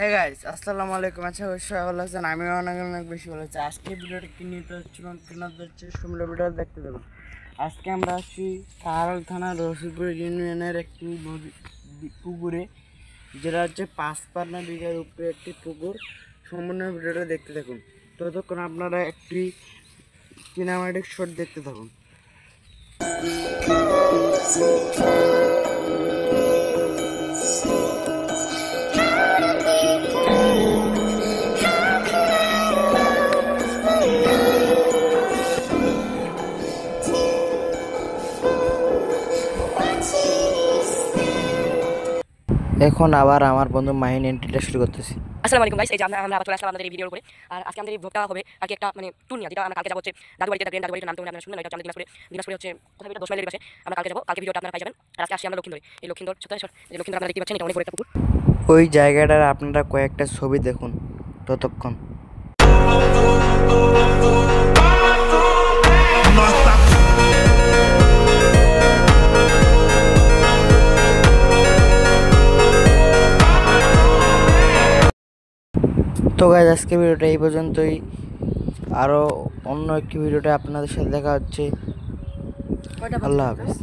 Hey guys, আসসালামু আলাইকুম। আচ্ছা, অবশ্যই ভালো আছেন। আমিও অনেক অনেক বেশি ভালো আছি। আজকে ভিডিওটা কি নিয়ে যাচ্ছিলাম আপনাদের সুন্দর ভিডিও দেখতে দেবেন। আজকে আমরা আসছি কাহারোল থানার রশিদপুর ইউনিয়নের একটি পুকুরে, যেটা হচ্ছে 5 বিঘার উপরে একটি পুকুর। সম্পূর্ণ ভিডিওটা দেখতে থাকুন। ততক্ষণ আপনারা একটি সিনেমাটিক শট দেখতে থাকুন। এখন আবার আমার বন্ধু মাহিন এন্ট্রিটা শুরু করতেছি। আসসালামু আলাইকুম গাইস, এই যে আমরা আবার চলে আসলাম আমাদের এই ভিডিওর উপরে। আর আজকে আমাদের এই ভ্লগটা হবে আর কি একটা মানে ট্যুর নিয়ে, যেটা আমরা কালকে যাবো হচ্ছে দাদু বাড়িতে। দাদু বাড়ির নাম তো আপনারা শুনলেন, এটা আমাদের দিনাজপুরে হচ্ছে কোথায়, এটা 10 মাইলের পাশে। আমরা কালকে যাবো, কালকে ভিডিওটা আপনারা পাই যাবেন। আর আজকে আসছি আমরা লক্ষিন্দরে। এই লক্ষিন্দর আপনারা দেখতে পাচ্ছেন, এটা অনেক বড় একটা পুকুর। ওই জায়গাটার আপনারা কয়েকটা ছবি দেখুন ততক্ষণ। তো গাইজ, আজকে ভিডিওটা এই পর্যন্তই। আরও অন্য একটি ভিডিওটা আপনাদের সাথে দেখা হচ্ছে। আল্লাহ হাফেজ।